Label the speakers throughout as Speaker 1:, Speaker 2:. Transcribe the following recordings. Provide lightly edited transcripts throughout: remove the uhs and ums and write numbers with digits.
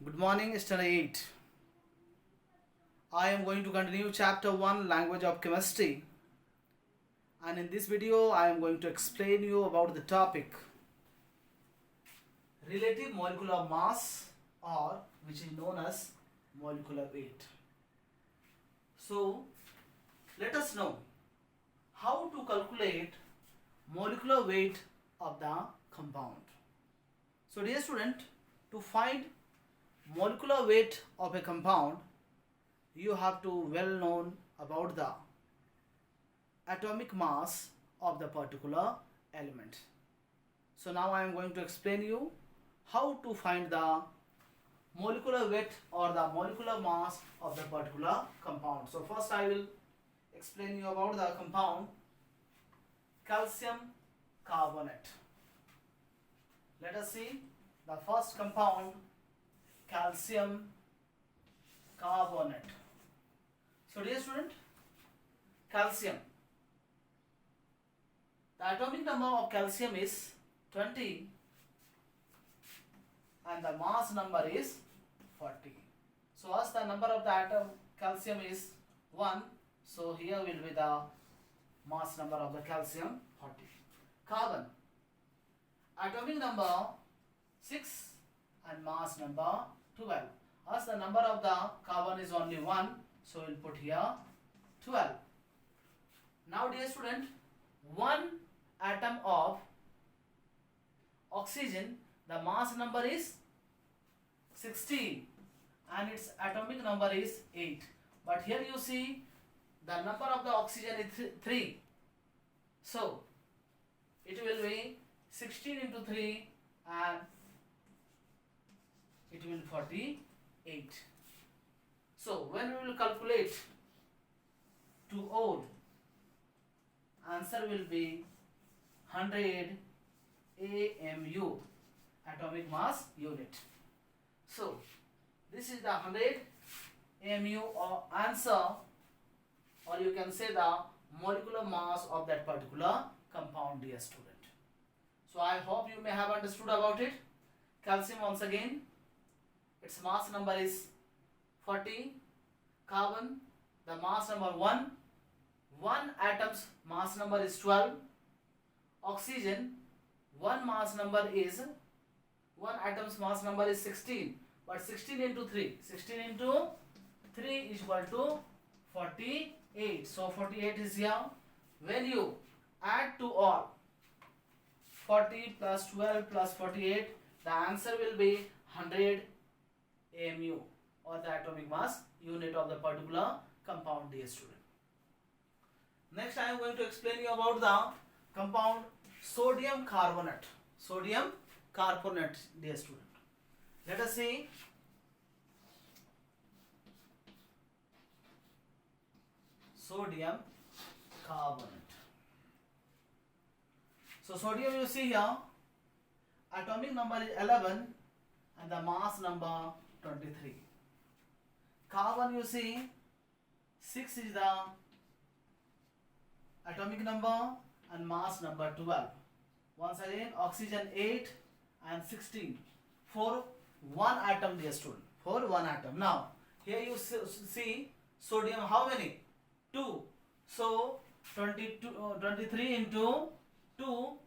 Speaker 1: Good morning, Standard 8. I am going to continue chapter 1 language of chemistry, and in this video I am going to explain you about the topic relative molecular mass, or which is known as molecular weight. So let us know how to calculate molecular weight of the compound. So dear student, to find molecular weight of a compound, you have to well known about the atomic mass of the particular element. So now I am going to explain you how to find the molecular weight or the molecular mass of the particular compound. So first I will explain you about the compound calcium carbonate. Let us see the first compound, calcium carbonate. So dear student, calcium, the atomic number of calcium is 20 and the mass number is 40. So as the number of the atom calcium is 1, so here will be the mass number of the calcium 40. Carbon, atomic number 6 and mass number 12. As the number of the carbon is only 1, so we'll put here 12. Now dear student, one atom of oxygen, the mass number is 16 and its atomic number is 8. But here you see the number of the oxygen is 3. So it will be 16 into 3 and it will be 48. So when we will calculate to all, answer will be 100 AMU, atomic mass unit. So this is the 100 AMU or answer, or you can say the molecular mass of that particular compound, dear student. So I hope you may have understood about it. Calcium, once again, its mass number is 40. Carbon, the mass number 1. One atom's mass number is 12. Oxygen, one atom's mass number is 16. But 16 into 3. 16 into 3 is equal to 48. So 48 is here. When you add to all, 40 plus 12 plus 48, the answer will be 100 AMU, or the atomic mass unit of the particular compound, dear student. Next I am going to explain you about the compound sodium carbonate. Sodium carbonate, dear student. Let us see sodium carbonate. So sodium, you see here, atomic number is 11 and the mass number 23. Carbon, you see, 6 is the atomic number and mass number 12. Once again, oxygen 8 and 16 for one atom, dear student, for one atom. Now here you see sodium, how many? 2. So 23 into 2,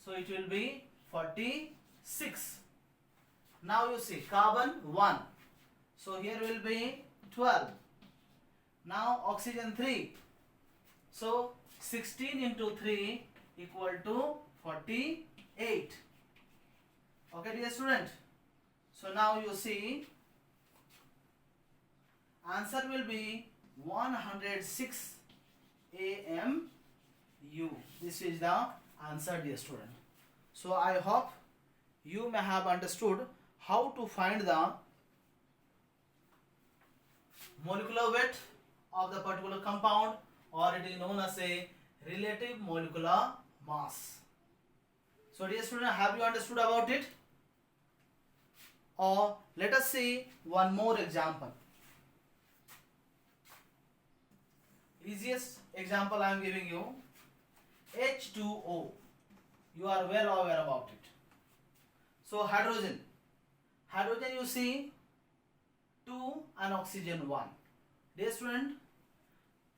Speaker 1: so it will be 46. Now you see carbon 1, so here will be 12. Now oxygen 3, so 16 into 3 equal to 48. Okay, dear student. So now you see answer will be 106 AMU. This is the answer, dear student. So I hope you may have understood how to find the molecular weight of the particular compound, or it is known as a relative molecular mass. So dear student, have you understood about it? Or let us see one more example. Easiest example I am giving you, H2O. You are well aware about it. So hydrogen, you see 2 and oxygen 1. Dear student,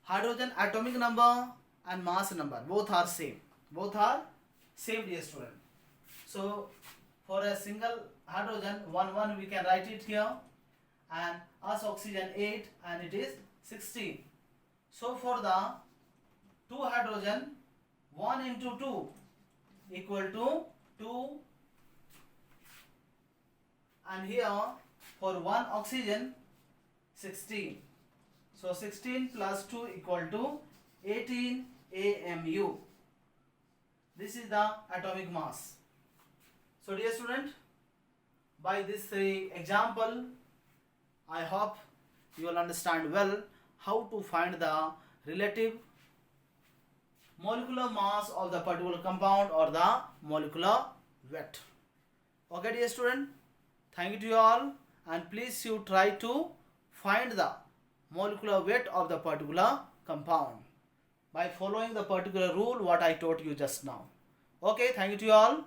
Speaker 1: hydrogen atomic number and mass number both are same. Both are same, dear student. So for a single hydrogen 1 we can write it here, and us oxygen 8 and it is 16. So for the 2 hydrogen, 1 into 2 equal to 2, and here for 1 oxygen 16. So 16 plus 2 equal to 18 AMU. This is the atomic mass. So dear student, by this example, I hope you will understand well how to find the relative molecular mass of the particular compound or the molecular weight. Okay dear student, thank you to you all, and please you try to find the molecular weight of the particular compound by following the particular rule what I taught you just now. Okay, thank you to you all.